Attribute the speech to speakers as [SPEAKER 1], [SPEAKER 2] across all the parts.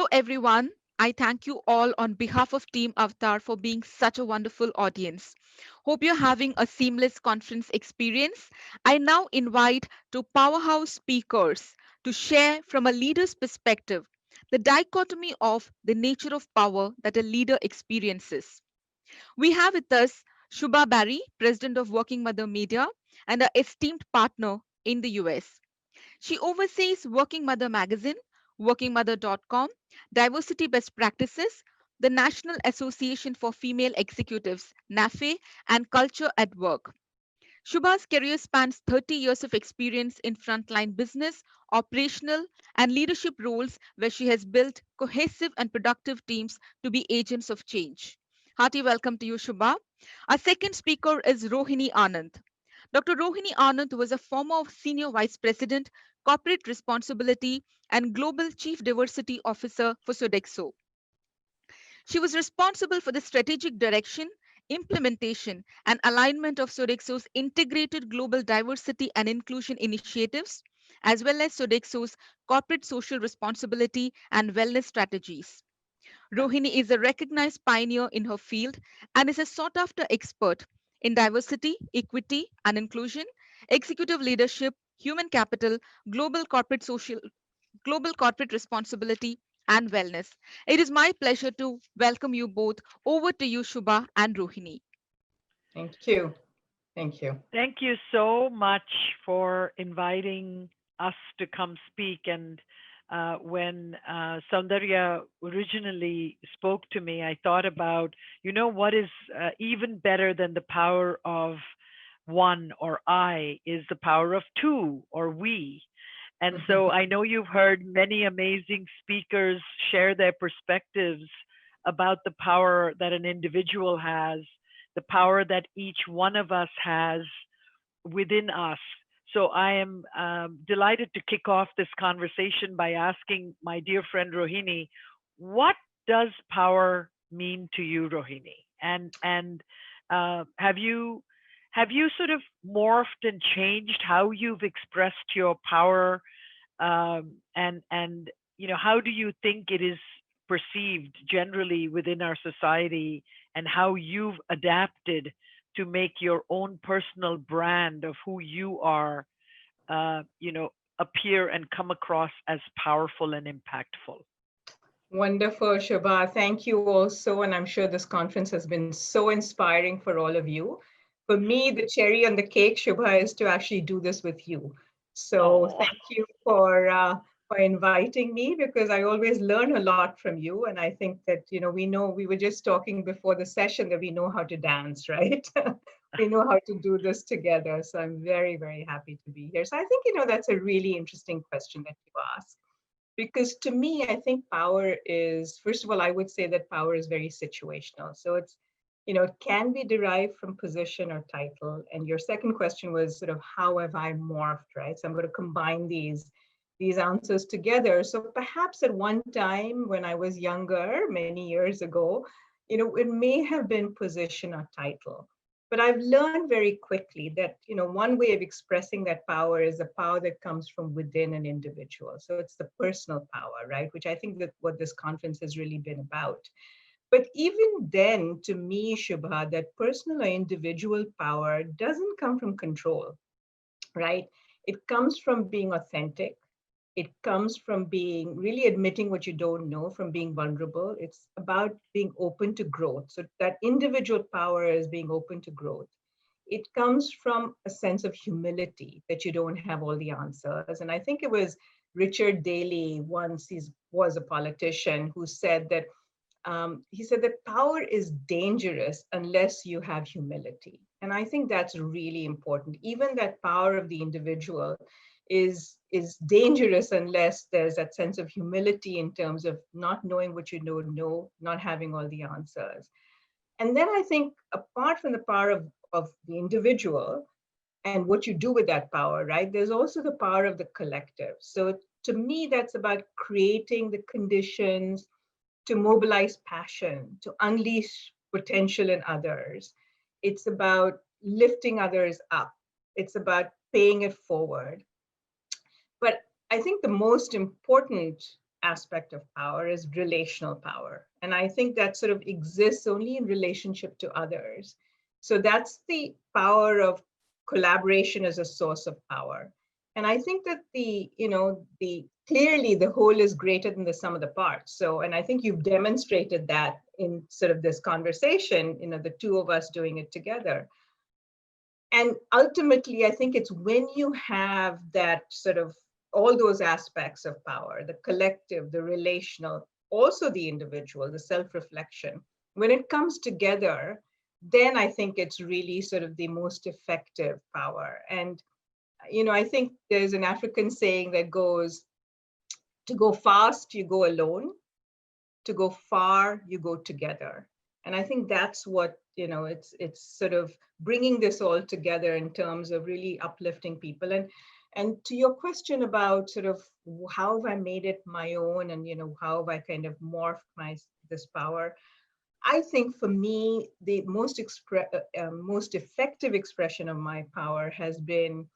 [SPEAKER 1] Hello, everyone. I thank you all on behalf of Team Avatar for being such a wonderful audience. Hope you're having a seamless conference experience. I now invite two powerhouse speakers to share from a leader's perspective the dichotomy of the nature of power that a leader experiences. We have with us Shubha Barry, President of Working Mother Media and an esteemed partner in the US. She oversees Working Mother Magazine, workingmother.com, Diversity Best Practices, the National Association for Female Executives, NAFE, and Culture at Work. Shubha's career spans 30 years of experience in frontline business, operational, and leadership roles where she has built cohesive and productive teams to be agents of change. Hearty welcome to you, Shubha. Our second speaker is Rohini Anand. Dr. Rohini Anand was a former Senior Vice President, Corporate Responsibility, and Global Chief Diversity Officer for Sodexo. She was responsible for the strategic direction, implementation, and alignment of Sodexo's integrated global diversity and inclusion initiatives, as well as Sodexo's corporate social responsibility and wellness strategies. Rohini is a recognized pioneer in her field and is a sought after expert in diversity, equity, and inclusion, executive leadership, human capital, global corporate responsibility, and wellness. It is my pleasure to welcome you both. Over to you, Shubha and Rohini.
[SPEAKER 2] Thank you. Thank you.
[SPEAKER 3] Thank you so much for inviting us to come speak. And when Saundarya originally spoke to me, I thought about, what is even better than the power of one or I is the power of two or we. And so I know you've heard many amazing speakers share their perspectives about the power that an individual has, the power that each one of us has within us. So I am delighted to kick off this conversation by asking my dear friend Rohini, what does power mean to you, Rohini? And have you sort of morphed and changed how you've expressed your power, and how do you think it is perceived generally within our society, and how you've adapted to make your own personal brand of who you are, appear and come across as powerful and impactful?
[SPEAKER 2] Wonderful, Shubha. Thank you also. And I'm sure this conference has been so inspiring for all of you. For me, the cherry on the cake, Shubha, is to actually do this with you. So
[SPEAKER 3] Oh,
[SPEAKER 2] thank you for inviting me, because I always learn a lot from you. And I think that, we were just talking before the session that we know how to dance, right? We know how to do this together. So I'm very, very happy to be here. So I think, that's a really interesting question that you asked. Because to me, I think power is, first of all, I would say that power is very situational. So it can be derived from position or title. And your second question was sort of how have I morphed, right? So I'm going to combine these answers together. So perhaps at one time when I was younger, many years ago, it may have been position or title. But I've learned very quickly that, one way of expressing that power is a power that comes from within an individual. So it's the personal power, right? Which I think that what this conference has really been about. But even then, to me, Shubha, that personal or individual power doesn't come from control, right? It comes from being authentic. It comes from being really admitting what you don't know, from being vulnerable. It's about being open to growth. So that individual power is being open to growth. It comes from a sense of humility that you don't have all the answers. And I think it was Richard Daley, once he was a politician, who said that he said that power is dangerous unless you have humility. And I think that's really important. Even that power of the individual is dangerous unless there's that sense of humility in terms of not knowing what you don't know, not having all the answers. And then I think apart from the power of the individual and what you do with that power, right, there's also the power of the collective. So to me, that's about creating the conditions to mobilize passion, to unleash potential in others. It's about lifting others up. It's about paying it forward. But I think the most important aspect of power is relational power. And I think that sort of exists only in relationship to others. So that's the power of collaboration as a source of power. And I think that the clearly the whole is greater than the sum of the parts. So, and I think you've demonstrated that in sort of this conversation, the two of us doing it together. And ultimately, I think it's when you have that sort of all those aspects of power, the collective, the relational, also the individual, the self-reflection, when it comes together, then I think it's really sort of the most effective power. And, I think there's an African saying that goes, to go fast, you go alone. To go far, you go together. And I think that's what, it's sort of bringing this all together in terms of really uplifting people. And to your question about sort of how have I made it my own, and how have I kind of morphed this power, I think for me the most effective expression of my power has been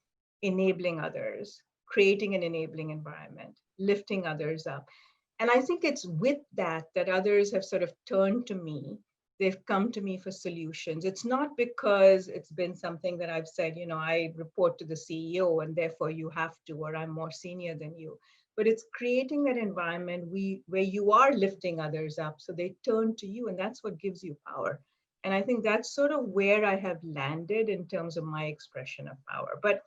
[SPEAKER 2] enabling others, creating an enabling environment, lifting others up. And I think it's with that others have sort of turned to me. They've come to me for solutions. It's not because it's been something that I've said, I report to the CEO and therefore you have to, or I'm more senior than you. But it's creating that environment where you are lifting others up. So they turn to you, and that's what gives you power. And I think that's sort of where I have landed in terms of my expression of power. But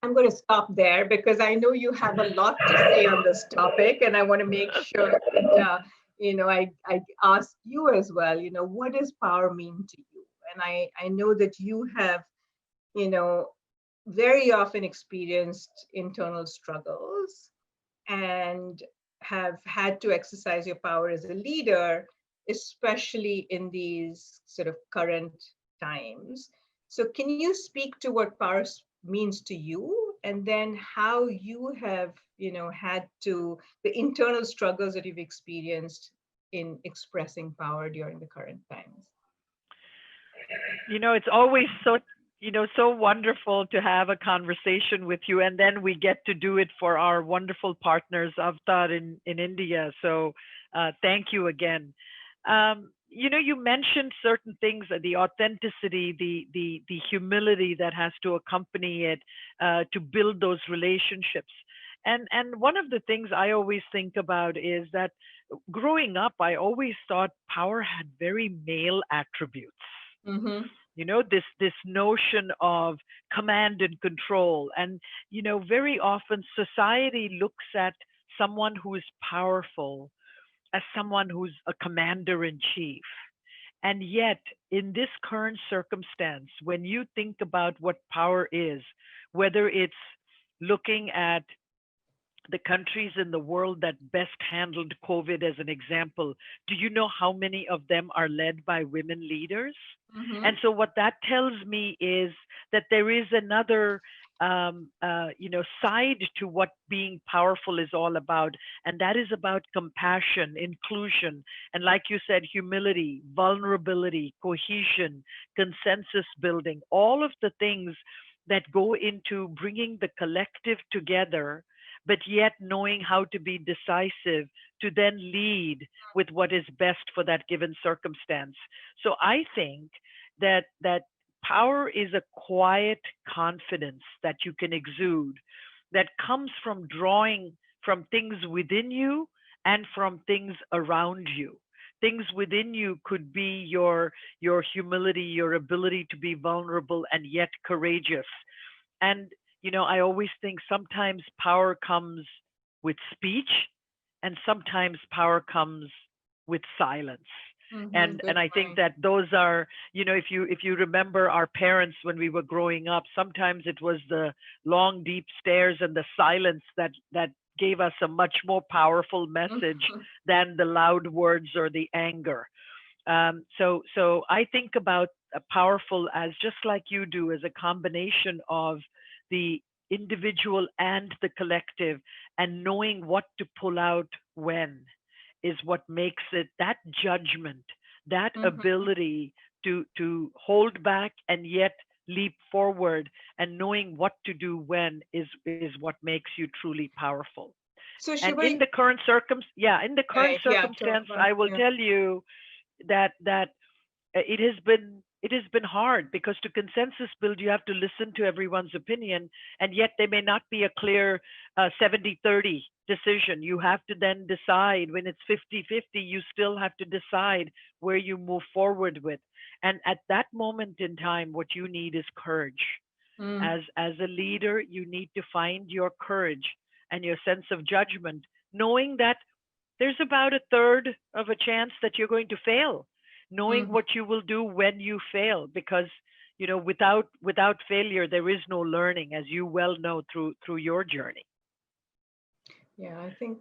[SPEAKER 2] I'm going to stop there because I know you have a lot to say on this topic, and I want to make sure that I ask you as well. What does power mean to you? And I know that you have you know very often experienced internal struggles and have had to exercise your power as a leader, especially in these sort of current times. So, can you speak to what power means to you, and then how you have, had to the internal struggles that you've experienced in expressing power during the current times?
[SPEAKER 3] It's always so wonderful to have a conversation with you, and then we get to do it for our wonderful partners Avtar in India. So thank you again. You mentioned certain things, the authenticity, the humility that has to accompany it to build those relationships. And one of the things I always think about is that growing up, I always thought power had very male attributes.
[SPEAKER 2] Mm-hmm.
[SPEAKER 3] This notion of command and control. And very often society looks at someone who is powerful as someone who's a commander in chief. And yet, in this current circumstance, when you think about what power is, whether it's looking at the countries in the world that best handled COVID as an example, do you know how many of them are led by women leaders?
[SPEAKER 2] Mm-hmm.
[SPEAKER 3] And so what that tells me is that there is another side to what being powerful is all about, and that is about compassion, inclusion, and like you said, humility, vulnerability, cohesion, consensus building, all of the things that go into bringing the collective together, but yet knowing how to be decisive to then lead with what is best for that given circumstance. So I think that power is a quiet confidence that you can exude that comes from drawing from things within you and from things around you. Things within you could be your humility, your ability to be vulnerable and yet courageous. And I always think sometimes power comes with speech and sometimes power comes with silence.
[SPEAKER 2] Mm-hmm.
[SPEAKER 3] And
[SPEAKER 2] Good
[SPEAKER 3] I think
[SPEAKER 2] point.
[SPEAKER 3] that those are, if you remember our parents when we were growing up, sometimes it was the long deep stares and the silence that gave us a much more powerful message than the loud words or the anger. So I think about powerful as just like you do, as a combination of the individual and the collective, and knowing what to pull out when is what makes it that judgment, that
[SPEAKER 2] Mm-hmm.
[SPEAKER 3] ability to hold back and yet leap forward, and knowing what to do when is what makes you truly powerful.
[SPEAKER 2] So
[SPEAKER 3] And
[SPEAKER 2] Shubha,
[SPEAKER 3] in the current
[SPEAKER 2] right, yeah, talk
[SPEAKER 3] circumstance,
[SPEAKER 2] about,
[SPEAKER 3] I will
[SPEAKER 2] yeah.
[SPEAKER 3] tell you that it has been hard, because to consensus build you have to listen to everyone's opinion, and yet there may not be a clear 70-30 decision. You have to then decide. When it's 50-50, you still have to decide where you move forward with. And at that moment in time, what you need is courage.
[SPEAKER 2] Mm,
[SPEAKER 3] As a leader, you need to find your courage and your sense of judgment, knowing that there's about a third of a chance that you're going to fail, knowing
[SPEAKER 2] mm.
[SPEAKER 3] what you will do when you fail, because without failure there is no learning, as you well know through your journey.
[SPEAKER 2] Yeah, I think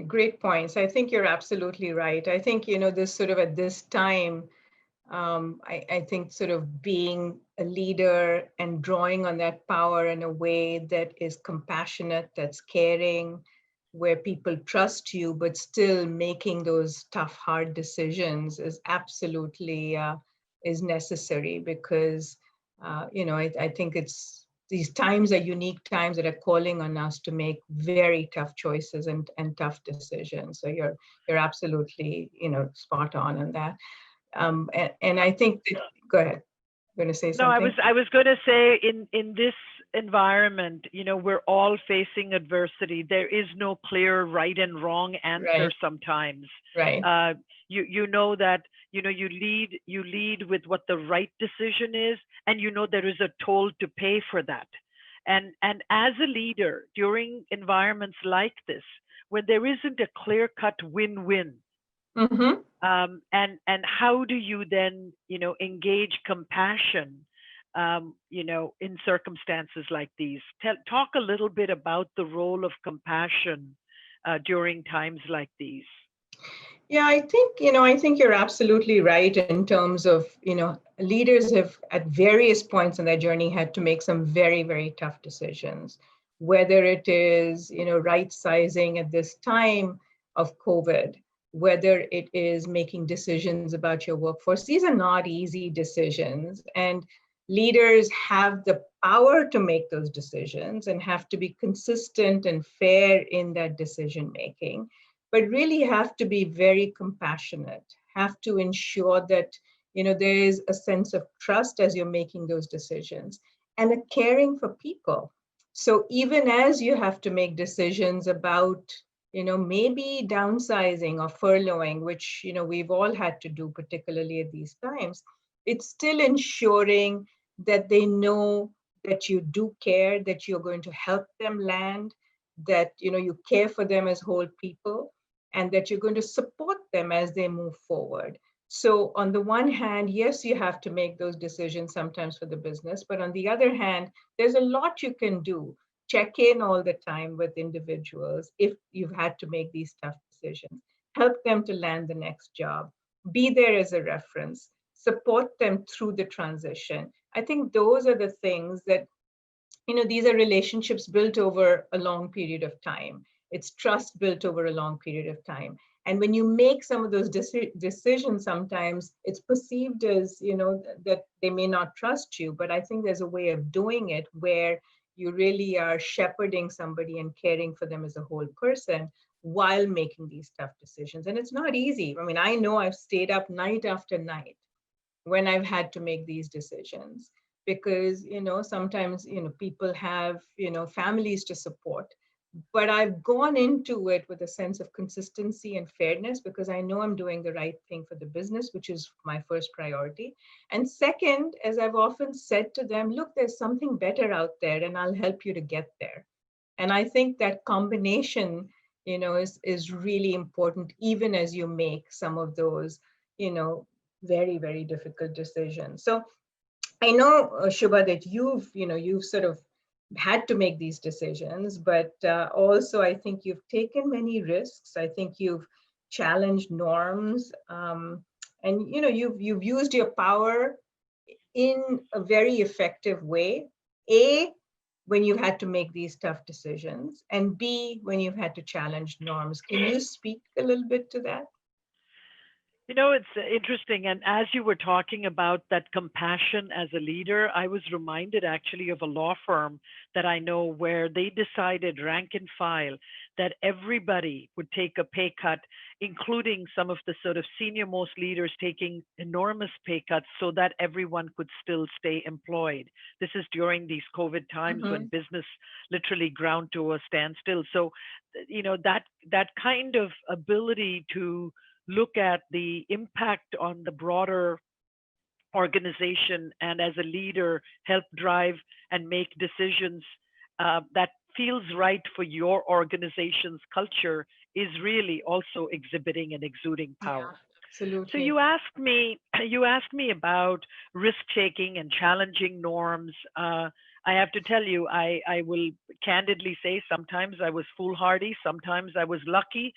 [SPEAKER 2] great points. I think you're absolutely right. I think, this sort of at this time, I think sort of being a leader and drawing on that power in a way that is compassionate, that's caring, where people trust you, but still making those tough, hard decisions is absolutely is necessary, because I think these times are unique times that are calling on us to make very tough choices and tough decisions. So you're absolutely spot on that. And I think that, go ahead. Going to say
[SPEAKER 3] No,
[SPEAKER 2] something?
[SPEAKER 3] I was going to say, in this environment, we're all facing adversity. There is no clear right and wrong answer
[SPEAKER 2] Right,
[SPEAKER 3] sometimes.
[SPEAKER 2] right.
[SPEAKER 3] Uh, you know that you lead with what the right decision is, and there is a toll to pay for that. And as a leader during environments like this, when there isn't a clear cut win-win,
[SPEAKER 2] Mm-hmm.
[SPEAKER 3] and how do you then engage compassion in circumstances like these? Talk a little bit about the role of compassion during times like these.
[SPEAKER 2] Yeah, I think you're absolutely right in terms of, leaders have at various points in their journey had to make some very, very tough decisions, whether it is, right sizing at this time of COVID, whether it is making decisions about your workforce. These are not easy decisions, and leaders have the power to make those decisions and have to be consistent and fair in that decision making, but really have to be very compassionate, have to ensure that there is a sense of trust as you're making those decisions, and a caring for people. So even as you have to make decisions about maybe downsizing or furloughing, which we've all had to do, particularly at these times, it's still ensuring that they know that you do care, that you're going to help them land, that you care for them as whole people, and that you're going to support them as they move forward. So on the one hand, yes, you have to make those decisions sometimes for the business, but on the other hand, there's a lot you can do. Check in all the time with individuals if you've had to make these tough decisions. Help them to land the next job. Be there as a reference. Support them through the transition. I think those are the things that these are relationships built over a long period of time. It's trust built over a long period of time. And when you make some of those decisions, sometimes it's perceived as, that they may not trust you. But I think there's a way of doing it where you really are shepherding somebody and caring for them as a whole person while making these tough decisions. And it's not easy. I mean, I know I've stayed up night after night when I've had to make these decisions, because sometimes people have families to support, but I've gone into it with a sense of consistency and fairness, because I know I'm doing the right thing for the business, which is my first priority. And second, as I've often said to them, look, there's something better out there and I'll help you to get there. And I think that combination is really important, even as you make some of those you know very, very difficult decisions. So I know, Shubha, that you've sort of had to make these decisions, but also I think you've taken many risks. I think you've challenged norms, and you've used your power in a very effective way. A, when you've had to make these tough decisions, and B, when you've had to challenge norms. Can you speak a little bit to that?
[SPEAKER 3] You know, it's interesting. And as you were talking about that compassion as a leader, I was reminded actually of a law firm that I know where they decided, rank and file, that everybody would take a pay cut, including some of the sort of senior most leaders taking enormous pay cuts so that everyone could still stay employed. This is during these COVID times when
[SPEAKER 2] Mm-hmm.
[SPEAKER 3] business literally ground to a standstill. So, that kind of ability to look at the impact on the broader organization and as a leader help drive and make decisions that feels right for your organization's culture is really also exhibiting and exuding
[SPEAKER 2] Yeah,
[SPEAKER 3] power. So
[SPEAKER 2] absolutely.
[SPEAKER 3] you asked me about risk taking and challenging norms. I have to tell you, I will candidly say sometimes I was foolhardy, sometimes I was lucky,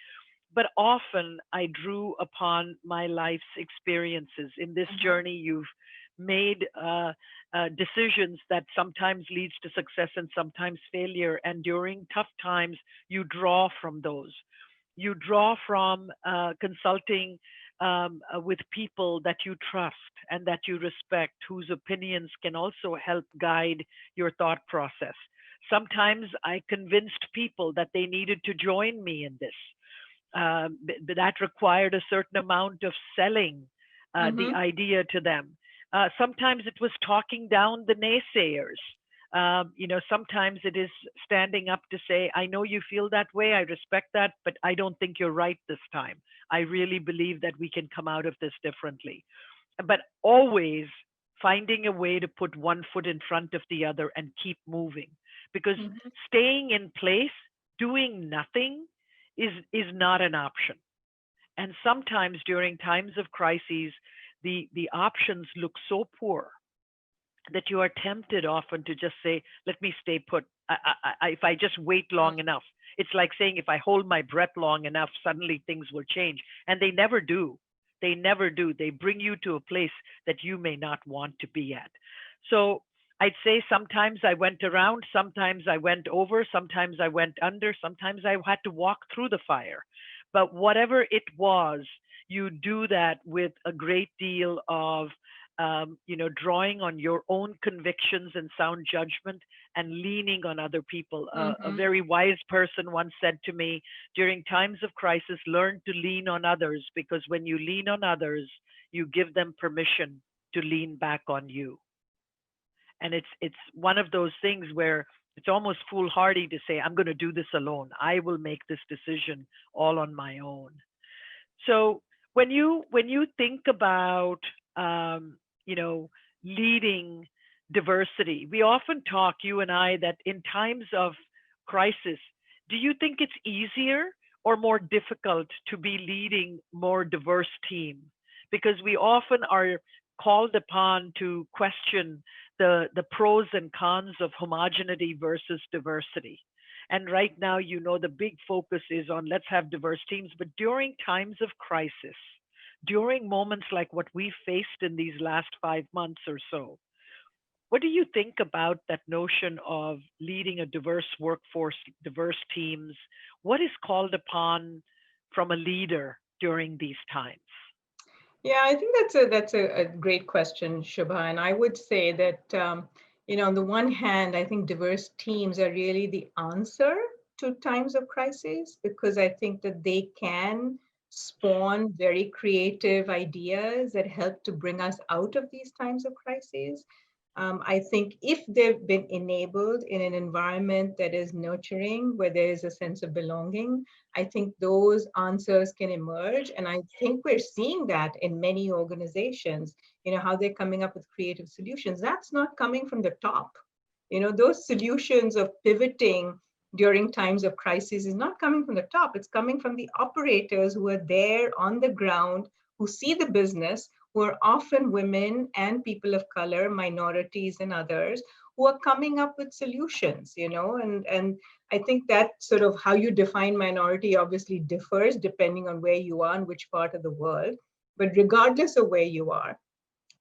[SPEAKER 3] but often I drew upon my life's experiences. In this
[SPEAKER 2] Mm-hmm.
[SPEAKER 3] journey, you've made decisions that sometimes leads to success and sometimes failure. And during tough times, you draw from those. You draw from consulting with people that you trust and that you respect, whose opinions can also help guide your thought process. Sometimes I convinced people that they needed to join me in this, but that required a certain amount of selling the
[SPEAKER 2] Mm-hmm.
[SPEAKER 3] idea to them. Sometimes it was talking down the naysayers. Sometimes it is standing up to say, I know you feel that way, I respect that, but I don't think you're right this time. I really believe that we can come out of this differently. But always finding a way to put one foot in front of the other and keep moving. Because
[SPEAKER 2] Mm-hmm.
[SPEAKER 3] staying in place, doing nothing, is not an option. And sometimes during times of crises, the options look so poor that you are tempted often to just say, let me stay put. If I just wait long enough, it's like saying, if I hold my breath long enough, suddenly things will change. And they never do. They never do. They bring you to a place that you may not want to be at. So I'd say sometimes I went around, sometimes I went over, sometimes I went under, sometimes I had to walk through the fire. But whatever it was, you do that with a great deal of drawing on your own convictions and sound judgment and leaning on other people. A
[SPEAKER 2] Mm-hmm.
[SPEAKER 3] very wise person once said to me, during times of crisis, learn to lean on others, because when you lean on others, you give them permission to lean back on you. And it's one of those things where it's almost foolhardy to say, I'm going to do this alone. I will make this decision all on my own. So when you think about you know leading diversity, we often talk, you and I, that in times of crisis, do you think it's easier or more difficult to be leading more diverse team? Because we often are called upon to question the pros and cons of homogeneity versus diversity. And right now, the big focus is on let's have diverse teams. But during times of crisis, during moments like what we faced in these last 5 months or so, what do you think about that notion of leading a diverse workforce, diverse teams? What is called upon from a leader during these times?
[SPEAKER 2] Yeah, I think that's a great question, Shubha. And I would say that on the one hand, I think diverse teams are really the answer to times of crisis, because I think that they can spawn very creative ideas that help to bring us out of these times of crises. I think if they've been enabled in an environment that is nurturing, where there is a sense of belonging, I think those answers can emerge. And I think we're seeing that in many organizations, how they're coming up with creative solutions. That's not coming from the top. Those solutions of pivoting during times of crisis is not coming from the top. It's coming from the operators who are there on the ground, who see the business, who are often women and people of color, minorities and others, who are coming up with solutions, and I think that sort of how you define minority obviously differs depending on where you are and which part of the world. But regardless of where you are,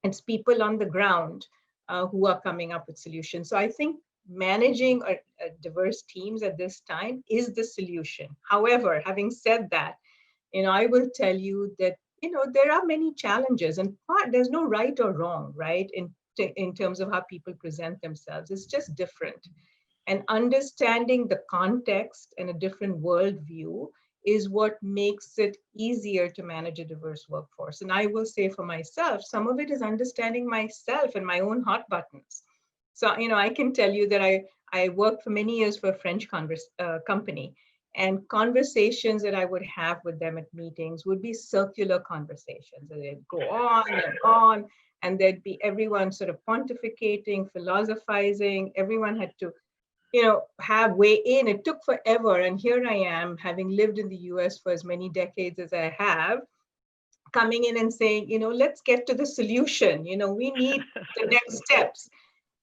[SPEAKER 2] it's people on the ground who are coming up with solutions. So I think managing a diverse teams at this time is the solution. However, having said that, I will tell you that there are many challenges, and there's no right or wrong, right? In terms of how people present themselves, it's just different. And understanding the context and a different worldview is what makes it easier to manage a diverse workforce. And I will say for myself, some of it is understanding myself and my own hot buttons. So, I can tell you that I worked for many years for a French company, and conversations that I would have with them at meetings would be circular conversations. And they'd go on, and there'd be everyone sort of pontificating, philosophizing. Everyone had to have way in. It took forever. And here I am, having lived in the US for as many decades as I have, coming in and saying, let's get to the solution. We need the next steps.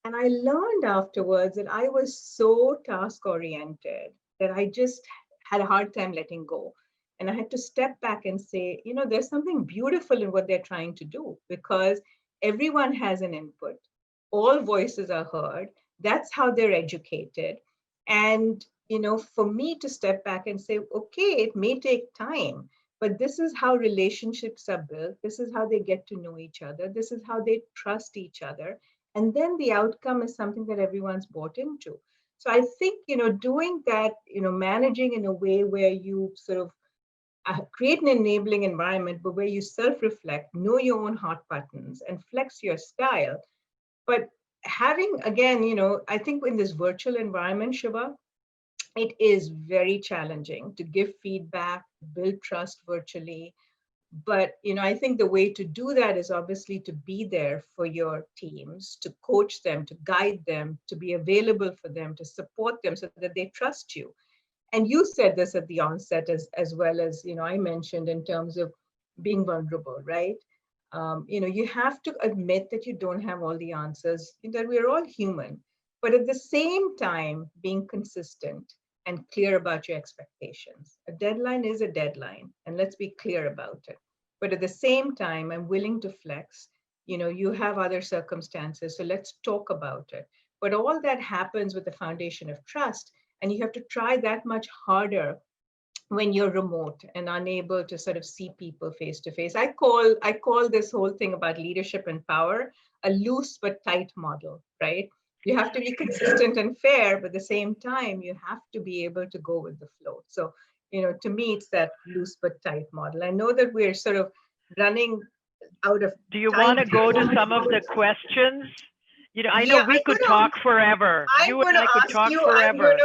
[SPEAKER 2] And I learned afterwards that I was so task oriented that I just had a hard time letting go. And I had to step back and say, there's something beautiful in what they're trying to do, because everyone has an input. All voices are heard. That's how they're educated. And, for me to step back and say, okay, it may take time, but this is how relationships are built. This is how they get to know each other. This is how they trust each other. And then the outcome is something that everyone's bought into. So I think, doing that, managing in a way where you sort of create an enabling environment, but where you self-reflect, know your own hot buttons, and flex your style. But having, again, I think in this virtual environment, Shubha, it is very challenging to give feedback, build trust virtually. But I think the way to do that is obviously to be there for your teams, to coach them, to guide them, to be available for them, to support them so that they trust you. And you said this at the onset, as well as I mentioned, in terms of being vulnerable, right? You have to admit that you don't have all the answers, that we're all human, but at the same time, being consistent and clear about your expectations. A deadline is a deadline, and let's be clear about it. But at the same time, I'm willing to flex. You have other circumstances, so let's talk about it. But all that happens with the foundation of trust, and you have to try that much harder when you're remote and unable to sort of see people face to face. I call this whole thing about leadership and power a loose but tight model, right? You have to be consistent and fair, but at the same time, you have to be able to go with the flow. So, to me, it's that loose but tight model. I know that we're sort of running out of
[SPEAKER 3] Do you
[SPEAKER 2] time
[SPEAKER 3] want to go to
[SPEAKER 2] here.
[SPEAKER 3] some of the questions? I know
[SPEAKER 2] Yeah,
[SPEAKER 3] we could talk forever.
[SPEAKER 2] I'm
[SPEAKER 3] You and
[SPEAKER 2] going to
[SPEAKER 3] I could
[SPEAKER 2] ask
[SPEAKER 3] talk
[SPEAKER 2] you,
[SPEAKER 3] forever.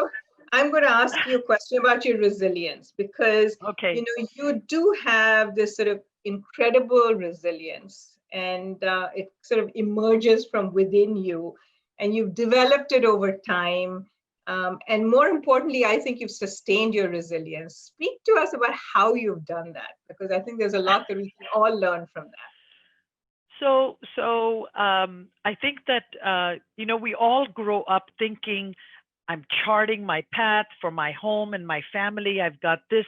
[SPEAKER 2] I'm going to ask you a question about your resilience, because,
[SPEAKER 3] Okay.
[SPEAKER 2] you do have this sort of incredible resilience, and it sort of emerges from within you, and you've developed it over time. And more importantly, I think you've sustained your resilience. Speak to us about how you've done that, because I think there's a lot that we can all learn from that.
[SPEAKER 3] So I think that we all grow up thinking, I'm charting my path for my home and my family. I've got this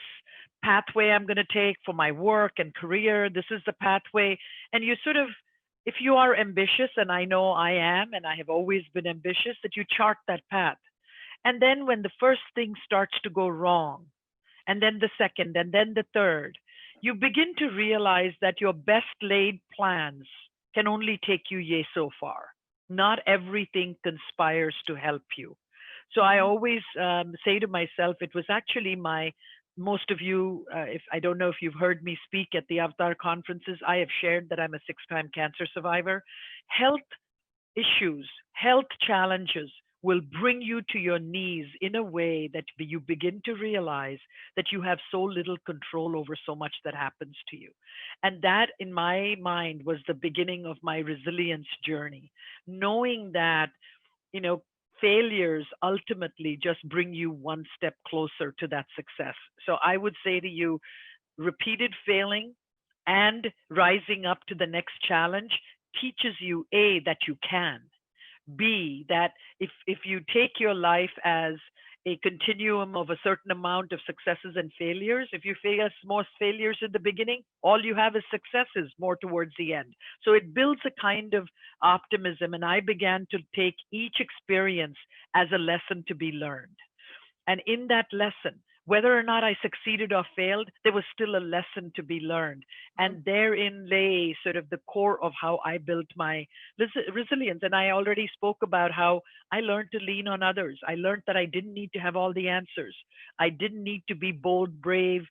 [SPEAKER 3] pathway I'm going to take for my work and career. This is the pathway, and you sort of, if you are ambitious, and I know I am, and I have always been ambitious, that you chart that path. And then when the first thing starts to go wrong, and then the second, and then the third, you begin to realize that your best laid plans can only take you yay so far. Not everything conspires to help you. So I
[SPEAKER 2] Mhm.
[SPEAKER 3] always say to myself, it was actually most of you, if I don't know if you've heard me speak at the Avatar conferences, I have shared that I'm a 6-time cancer survivor. Health issues, health challenges will bring you to your knees in a way that you begin to realize that you have so little control over so much that happens to you. And that, in my mind, was the beginning of my resilience journey, knowing that, you know, failures ultimately just bring you one step closer to that success. So I would say to you, repeated failing and rising up to the next challenge teaches you A, that you can, B, that if you take your life as a continuum of a certain amount of successes and failures, if you face more failures in the beginning, all you have is successes more towards the end. So it builds a kind of optimism. And I began to take each experience as a lesson to be learned. And in that lesson, Whether or not I succeeded or failed, there was still a lesson to be learned. And therein lay sort of the core of how I built my resilience. And I already spoke about how I learned to lean on others. I learned that I didn't need to have all the answers. I didn't need to be bold, brave,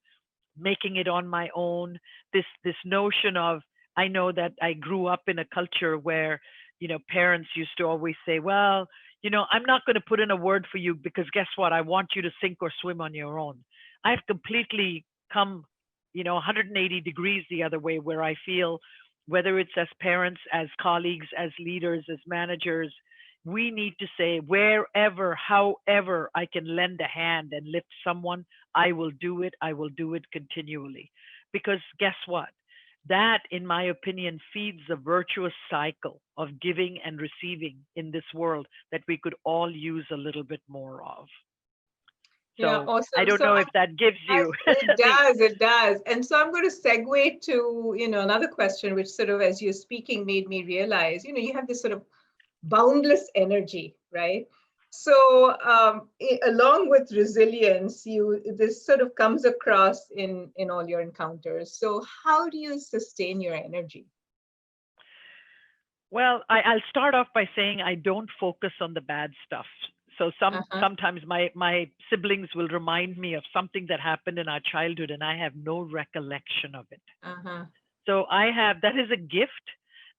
[SPEAKER 3] making it on my own. This notion of, I know that I grew up in a culture where, parents used to always say, well, I'm not going to put in a word for you because guess what? I want you to sink or swim on your own. I've completely come, 180 degrees the other way, where I feel, whether it's as parents, as colleagues, as leaders, as managers, we need to say, wherever, however I can lend a hand and lift someone, I will do it. I will do it continually. Because guess what? That, in my opinion, feeds a virtuous cycle of giving and receiving in this world that we could all use a little bit more of.
[SPEAKER 2] Yeah,
[SPEAKER 3] So I
[SPEAKER 2] awesome.
[SPEAKER 3] don't
[SPEAKER 2] So
[SPEAKER 3] know if that gives you
[SPEAKER 2] it
[SPEAKER 3] the.
[SPEAKER 2] does, it does. And so I'm going to segue to, another question, which sort of, as you're speaking, made me realize, you have this sort of boundless energy, right? So along with resilience, this sort of comes across in all your encounters. So how do you sustain your energy?
[SPEAKER 3] Well, I'll start off by saying I don't focus on the bad stuff. So
[SPEAKER 2] Uh-huh,
[SPEAKER 3] sometimes my siblings will remind me of something that happened in our childhood, and I have no recollection of it.
[SPEAKER 2] uh-huh.
[SPEAKER 3] So that is a gift,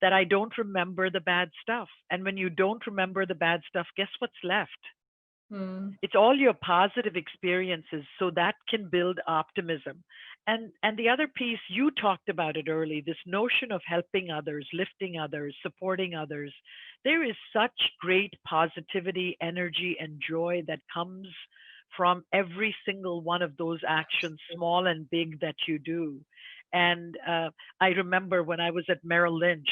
[SPEAKER 3] that I don't remember the bad stuff. And when you don't remember the bad stuff, guess what's left?
[SPEAKER 2] Hmm.
[SPEAKER 3] It's all your positive experiences, so that can build optimism. And the other piece, you talked about it early, this notion of helping others, lifting others, supporting others. There is such great positivity, energy, and joy that comes from every single one of those actions, small and big, that you do. And I remember when I was at Merrill Lynch,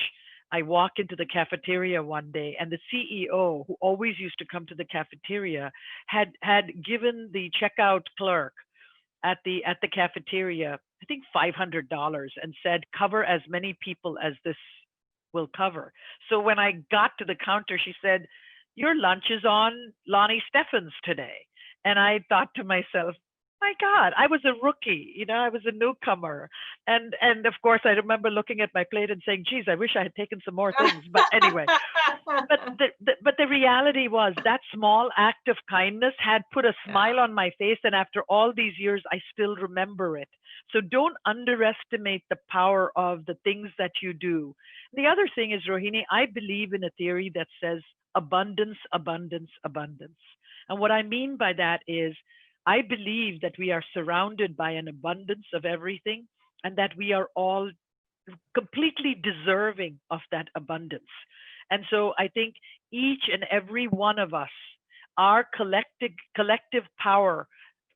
[SPEAKER 3] I walk into the cafeteria one day, and the CEO, who always used to come to the cafeteria, had given the checkout clerk at the cafeteria, I think $500, and said, cover as many people as this will cover. So when I got to the counter, she said, your lunch is on Lonnie Steffens today. And I thought to myself, my God, I was a rookie, I was a newcomer. And of course I remember looking at my plate and saying, geez, I wish I had taken some more things. But anyway, but the reality was that small act of kindness had put a
[SPEAKER 2] Yeah.
[SPEAKER 3] smile on my face, and after all these years, I still remember it. So don't underestimate the power of the things that you do. The other thing is, Rohini, I believe in a theory that says abundance, abundance, abundance. And what I mean by that is, I believe that we are surrounded by an abundance of everything, and that we are all completely deserving of that abundance. And so I think each and every one of us, our collective power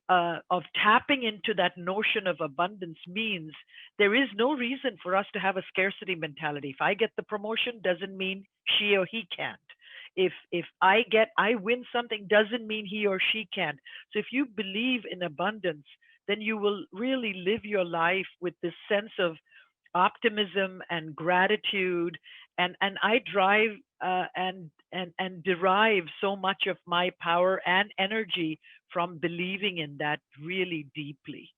[SPEAKER 3] of tapping into that notion of abundance means there is no reason for us to have a scarcity mentality. If I get the promotion, doesn't mean she or he can't. If I win something, doesn't mean he or she can't. So if you believe in abundance, then you will really live your life with this sense of optimism and gratitude. And I drive and derive so much of my power and energy from believing in that really deeply.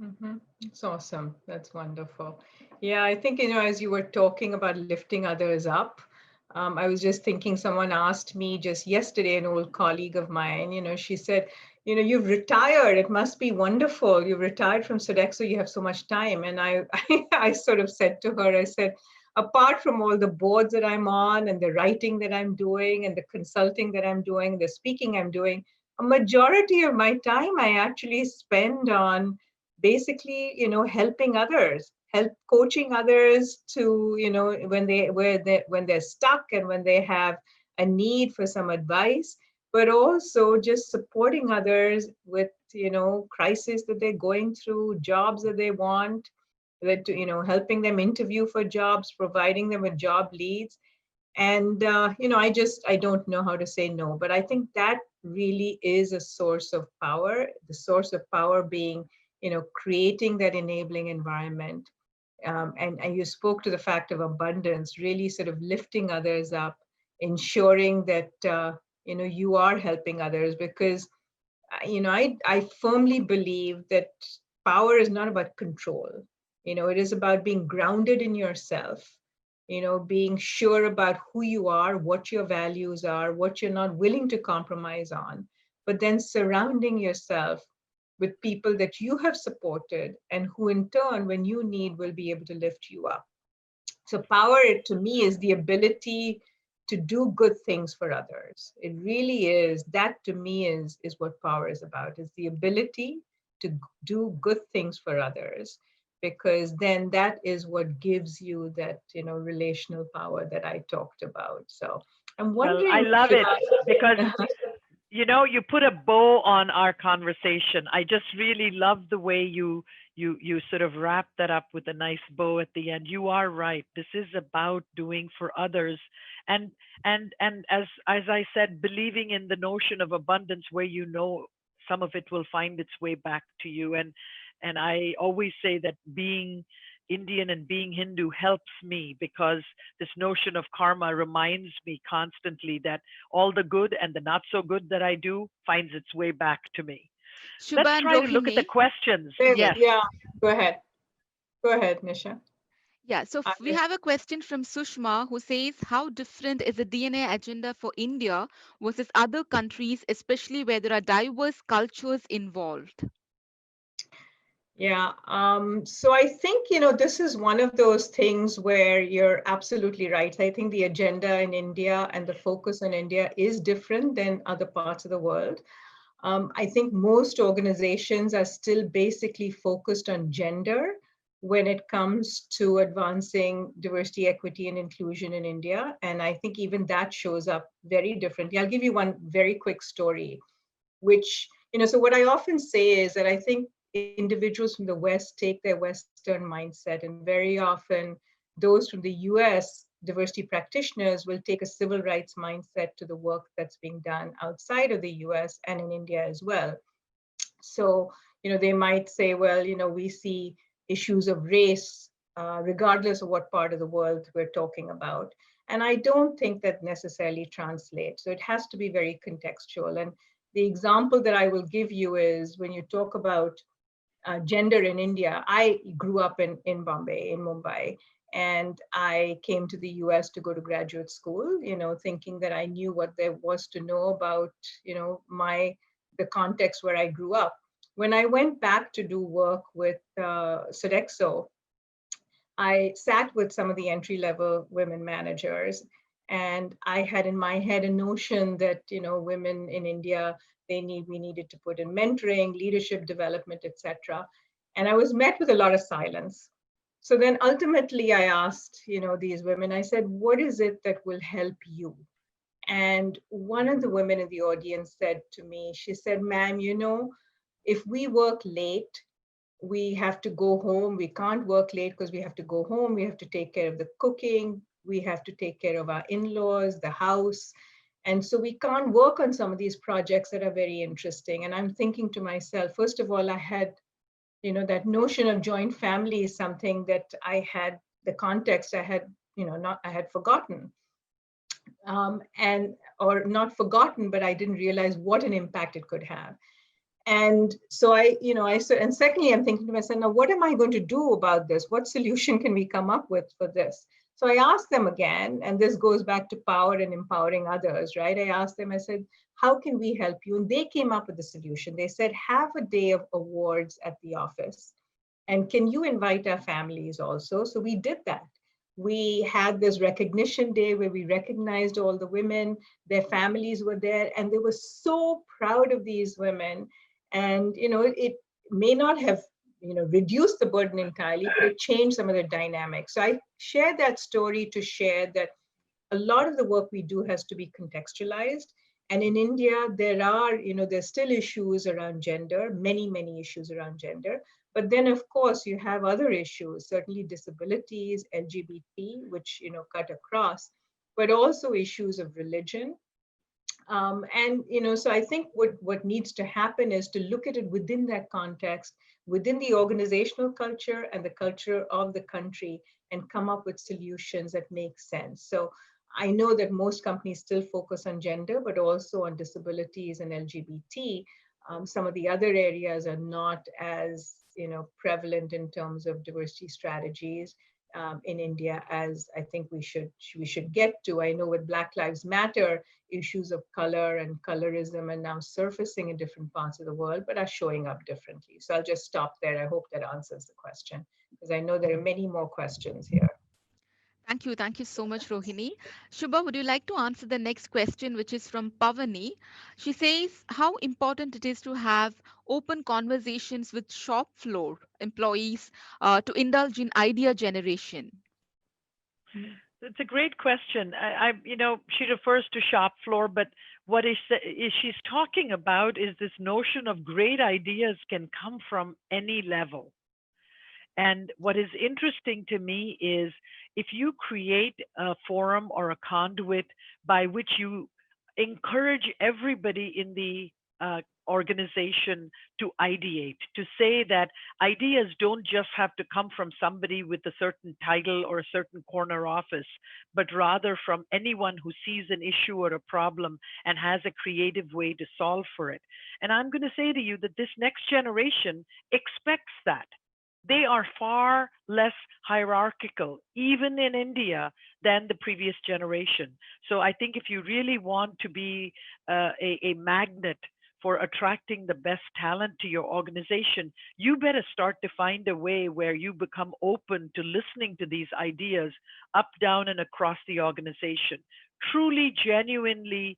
[SPEAKER 2] Mm-hmm. It's awesome. That's wonderful. Yeah, I think, as you were talking about lifting others up, I was just thinking, someone asked me just yesterday, an old colleague of mine, she said, you've retired. It must be wonderful. You've retired from Sodexo. You have so much time. And I sort of said to her, I said, apart from all the boards that I'm on and the writing that I'm doing and the consulting that I'm doing, the speaking I'm doing, a majority of my time I actually spend on basically helping others, help coaching others to when they're stuck and when they have a need for some advice, but also just supporting others with crises that they're going through, jobs that they want, that helping them interview for jobs, providing them with job leads. And I don't know how to say no, but I think that really is a source of power, the source of power being creating that enabling environment. And you spoke to the fact of abundance, really sort of lifting others up, ensuring that you are helping others, because I firmly believe that power is not about control. It is about being grounded in yourself, being sure about who you are, what your values are, what you're not willing to compromise on, but then surrounding yourself with people that you have supported and who in turn, when you need, will be able to lift you up. So power to me is the ability to do good things for others. It really is. That to me is what power is about, is the ability to do good things for others, because then that is what gives you that, relational power that I talked about. So I'm
[SPEAKER 3] Well, I
[SPEAKER 2] wondering,
[SPEAKER 3] love it because
[SPEAKER 2] Shiva.
[SPEAKER 3] you put a bow on our conversation. I just really love the way you sort of wrap that up with a nice bow at the end. You are right. This is about doing for others, and and as I said, believing in the notion of abundance, where some of it will find its way back to you. And I always say that being Indian and being Hindu helps me because this notion of karma reminds me constantly that all the good and the not so good that I do finds its way back to me.
[SPEAKER 1] Shubha
[SPEAKER 3] Let's
[SPEAKER 1] and
[SPEAKER 3] try to look at the
[SPEAKER 1] Rohini.
[SPEAKER 3] questions. Yes.
[SPEAKER 2] Yeah, go ahead. Go ahead, Nisha.
[SPEAKER 1] Yeah, so
[SPEAKER 2] I
[SPEAKER 1] we have a question from Sushma who says, how different is the DNA agenda for India versus other countries, especially where there are diverse cultures involved?
[SPEAKER 2] Yeah. So I think, this is one of those things where you're absolutely right. I think the agenda in India and the focus on India is different than other parts of the world. I think most organizations are still basically focused on gender when it comes to advancing diversity, equity, and inclusion in India. And I think even that shows up very differently. I'll give you one very quick story, which, so what I often say is that I think individuals from the West take their Western mindset, and very often those from the US diversity practitioners will take a civil rights mindset to the work that's being done outside of the US and in India as well. So, they might say, well, we see issues of race, regardless of what part of the world we're talking about. And I don't think that necessarily translates. So it has to be very contextual. And the example that I will give you is when you talk about gender in India. I grew up in Bombay, in Mumbai, and I came to the US to go to graduate school, thinking that I knew what there was to know about, the context where I grew up. When I went back to do work with Sodexo, I sat with some of the entry level women managers, and I had in my head a notion that, women in India, we needed to put in mentoring, leadership development, etc. And I was met with a lot of silence. So then ultimately I asked, these women, I said, what is it that will help you? And one of the women in the audience said to me, she said, ma'am, if we work late, we have to go home. We can't work late because we have to go home. We have to take care of the cooking. We have to take care of our in-laws, the house. And so we can't work on some of these projects that are very interesting. And I'm thinking to myself, first of all, I had, that notion of joint family is something that I had, the context I had, I had forgotten. And or not forgotten, but I didn't realize what an impact it could have. And so I said, and secondly, I'm thinking to myself, now what am I going to do about this? What solution can we come up with for this? So I asked them again, and this goes back to power and empowering others, right? I asked them, I said, how can we help you? And they came up with a solution. They said, have a day of awards at the office. And can you invite our families also? So we did that. We had this recognition day where we recognized all the women, their families were there, and they were so proud of these women. And it may not have reduced the burden entirely, but it changed some of the dynamics. So I share that story to share that a lot of the work we do has to be contextualized. And in India, there's still issues around gender, many issues around gender. But then, of course, you have other issues, certainly disabilities, LGBT, which cut across, but also issues of religion. And so I think what needs to happen is to look at it within that context, within the organizational culture and the culture of the country, and come up with solutions that make sense. So I know that most companies still focus on gender, but also on disabilities and LGBT. Some of the other areas are not as, prevalent in terms of diversity strategies in India as I think we should get to. I know with Black Lives Matter, issues of color and colorism are now surfacing in different parts of the world, but are showing up differently. So I'll just stop there. I hope that answers the question, because I know there are many more questions here.
[SPEAKER 1] Thank you. Thank you so much, Rohini. Shubha, would you like to answer the next question, which is from Pavani? She says how important it is to have open conversations with shop floor employees to indulge in idea generation.
[SPEAKER 3] It's a great question. She refers to shop floor, but what is she's talking about is this notion of great ideas can come from any level. And what is interesting to me is if you create a forum or a conduit by which you encourage everybody in the organization to ideate, to say that ideas don't just have to come from somebody with a certain title or a certain corner office, but rather from anyone who sees an issue or a problem and has a creative way to solve for it. And I'm going to say to you that this next generation expects that. They are far less hierarchical, even in India, than the previous generation. So I think if you really want to be a magnet for attracting the best talent to your organization, you better start to find a way where you become open to listening to these ideas up, down, and across the organization. Truly, genuinely,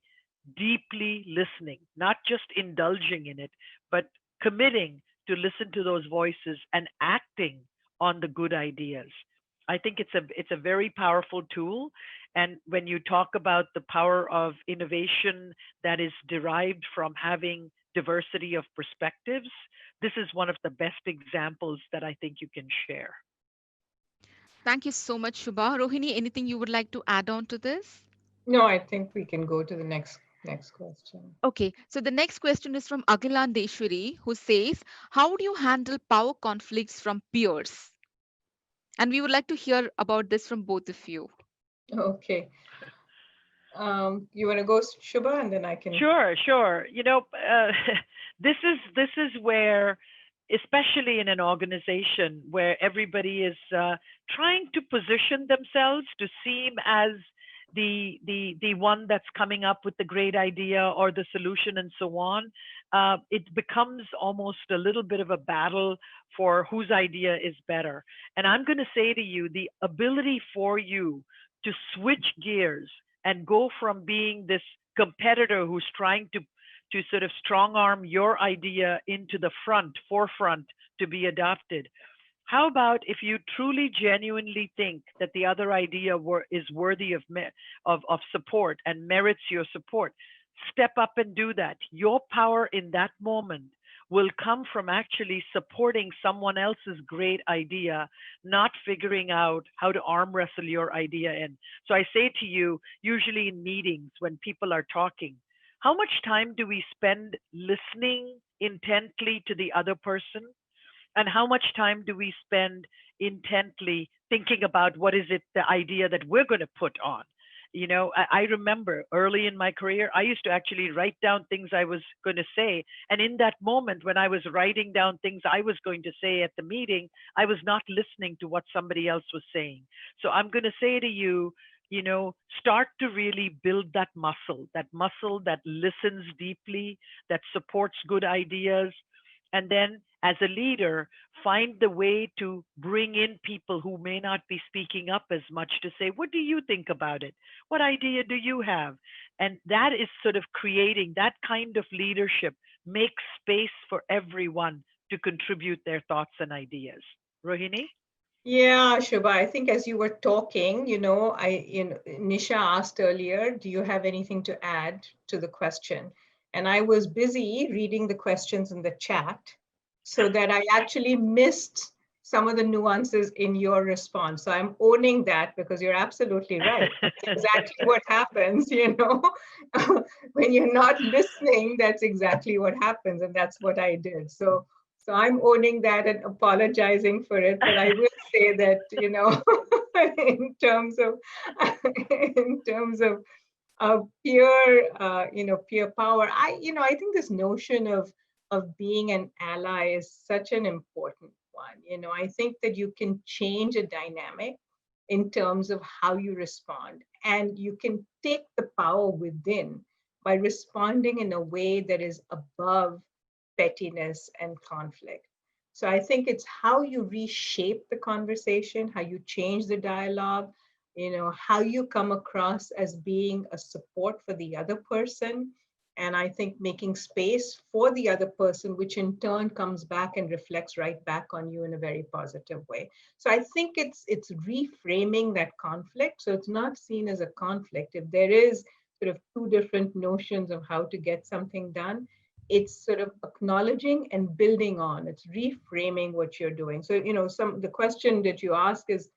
[SPEAKER 3] deeply listening, not just indulging in it, but committing to listen to those voices and acting on the good ideas. I think it's a very powerful tool. And when you talk about the power of innovation that is derived from having diversity of perspectives, this is one of the best examples that I think you can share.
[SPEAKER 1] Thank you so much, Shubha. Rohini, anything you would like to add on to this?
[SPEAKER 2] No, I think we can go to the next question.
[SPEAKER 1] Okay, so the next question is from Agilan Deshwari, who says, how do you handle power conflicts from peers? And we would like to hear about this from both of you.
[SPEAKER 2] Okay. You want to go, Shubha, and then I can.
[SPEAKER 3] Sure, sure. This is where, especially in an organization where everybody is trying to position themselves to seem as the one that's coming up with the great idea or the solution and so on, it becomes almost a little bit of a battle for whose idea is better. And I'm going to say to you, the ability for you to switch gears and go from being this competitor who's trying to sort of strong arm your idea into the forefront to be adopted. How about if you truly genuinely think that the other idea is worthy of support and merits your support, step up and do that. Your power in that moment will come from actually supporting someone else's great idea, not figuring out how to arm wrestle your idea in. So I say to you, usually in meetings when people are talking, how much time do we spend listening intently to the other person? And how much time do we spend intently thinking about what is it, the idea that we're going to put on? I remember early in my career, I used to actually write down things I was going to say. And in that moment, when I was writing down things I was going to say at the meeting, I was not listening to what somebody else was saying. So I'm going to say to you, start to really build that muscle that listens deeply, that supports good ideas. And then as a leader, find the way to bring in people who may not be speaking up as much to say, what do you think about it? What idea do you have? And that is sort of creating that kind of leadership, makes space for everyone to contribute their thoughts and ideas. Rohini?
[SPEAKER 2] Yeah, Shubha, I think as you were talking, Nisha asked earlier, do you have anything to add to the question? And I was busy reading the questions in the chat so that I actually missed some of the nuances in your response. So I'm owning that because you're absolutely right. That's exactly what happens, when you're not listening, that's exactly what happens. And that's what I did. So I'm owning that and apologizing for it. But I will say that, in terms of peer, peer power, I think this notion of of being an ally is such an important one. I think that you can change a dynamic in terms of how you respond, and you can take the power within by responding in a way that is above pettiness and conflict. So I think it's how you reshape the conversation, how you change the dialogue, how you come across as being a support for the other person. And I think making space for the other person, which in turn comes back and reflects right back on you in a very positive way. So I think it's reframing that conflict. So it's not seen as a conflict. If there is sort of two different notions of how to get something done, it's sort of acknowledging and building on. It's reframing what you're doing. So the question that you ask is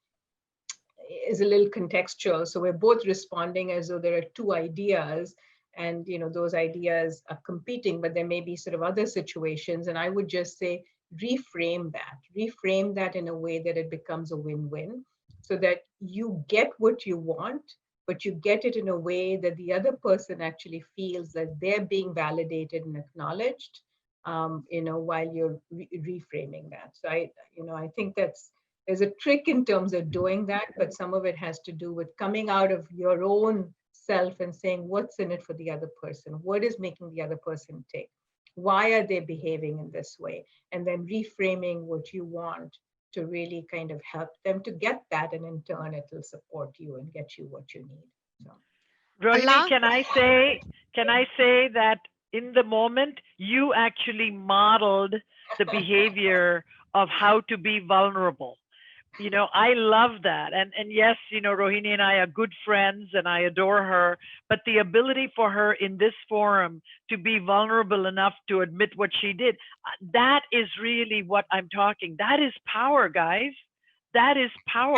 [SPEAKER 2] a little contextual. So we're both responding as though there are two ideas, and those ideas are competing, but there may be sort of other situations. And I would just say reframe that in a way that it becomes a win-win, so that you get what you want, but you get it in a way that the other person actually feels that they're being validated and acknowledged, while you're reframing that. So I think there's a trick in terms of doing that, but some of it has to do with coming out of your own self and saying, what's in it for the other person? What is making the other person tick? Why are they behaving in this way? And then reframing what you want to really kind of help them to get that. And in turn, it'll support you and get you what you need. So,
[SPEAKER 3] Rohini,
[SPEAKER 1] Allah.
[SPEAKER 3] can I say that in the moment you actually modeled the behavior of how to be vulnerable. I love that. And yes, Rohini and I are good friends and I adore her, but the ability for her in this forum to be vulnerable enough to admit what she did, that is really what I'm talking. That is power, guys. That is power.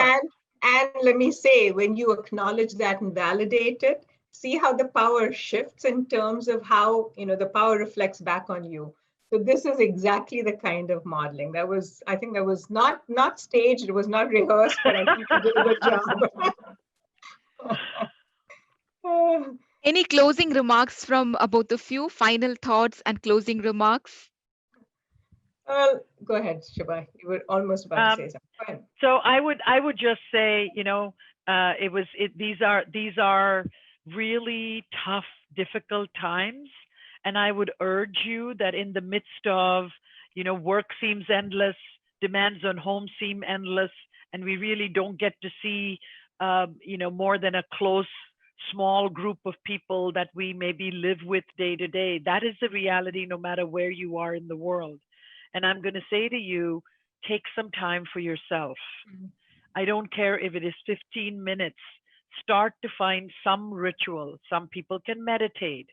[SPEAKER 2] and let me say, when you acknowledge that and validate it, see how the power shifts in terms of how the power reflects back on you. So this is exactly the kind of modeling I think that was not staged, it was not rehearsed, but I think you did a good job.
[SPEAKER 1] Any closing remarks from both of you? Final thoughts and closing remarks?
[SPEAKER 2] Go ahead, Shubha. You were almost about to say
[SPEAKER 3] Um,
[SPEAKER 2] something. Go ahead.
[SPEAKER 3] so I would just say, these are really tough, difficult times, and I would urge you that in the midst of, work seems endless, demands on home seem endless, and we really don't get to see, more than a close, small group of people that we maybe live with day to day. That is the reality, no matter where you are in the world. And I'm going to say to you, take some time for yourself.
[SPEAKER 2] Mhm.
[SPEAKER 3] I don't care if it is 15 minutes. Start to find some ritual. Some people can meditate.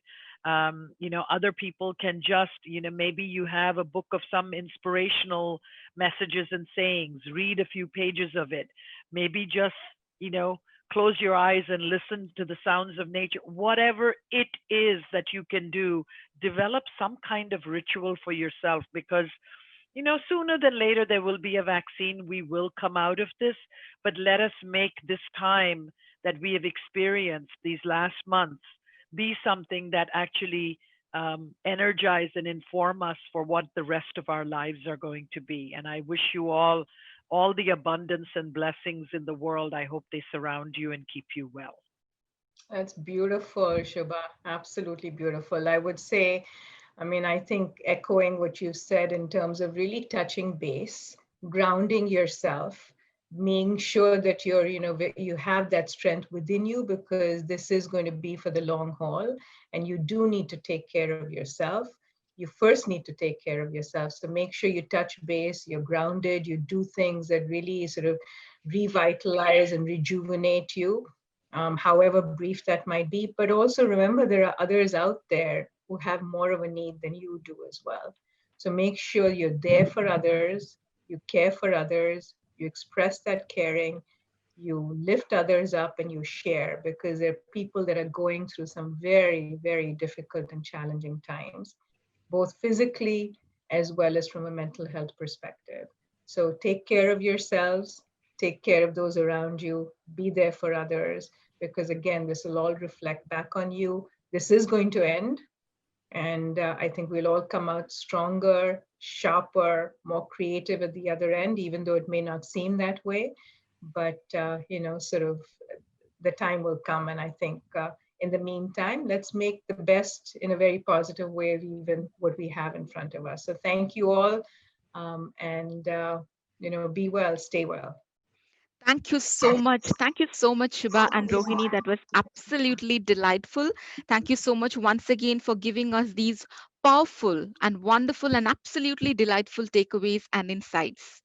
[SPEAKER 3] Other people can just, maybe you have a book of some inspirational messages and sayings, read a few pages of it. Maybe just, you know, close your eyes and listen to the sounds of nature. Whatever it is that you can do, develop some kind of ritual for yourself, because sooner than later there will be a vaccine. We will come out of this, but let us make this time that we have experienced these last months be something that actually energize and inform us for what the rest of our lives are going to be. And I wish you all the abundance and blessings in the world. I hope they surround you and keep you well.
[SPEAKER 2] That's beautiful, Shubha. Absolutely beautiful. I would say, I mean, I think echoing what you said in terms of really touching base, grounding yourself, making sure that you have that strength within you, because this is going to be for the long haul, and you do need to take care of yourself. You first need to take care of yourself. So make sure you touch base, you're grounded, you do things that really sort of revitalize and rejuvenate you, however brief that might be. But also remember, there are others out there who have more of a need than you do as well. So make sure you're there for others, you care for others, you express that caring, you lift others up, and you share, because there are people that are going through some very, very difficult and challenging times, both physically as well as from a mental health perspective. So take care of yourselves, take care of those around you, be there for others, because again, this will all reflect back on you. This is going to end. And I think we'll all come out stronger, sharper, more creative at the other end, even though it may not seem that way. But, sort of the time will come. And I think in the meantime, let's make the best in a very positive way of even what we have in front of us. So thank you all. And be well, stay well.
[SPEAKER 1] Thank you so much. Thank you so much, Shubha and Rohini. That was absolutely delightful. Thank you so much once again for giving us these powerful and wonderful and absolutely delightful takeaways and insights.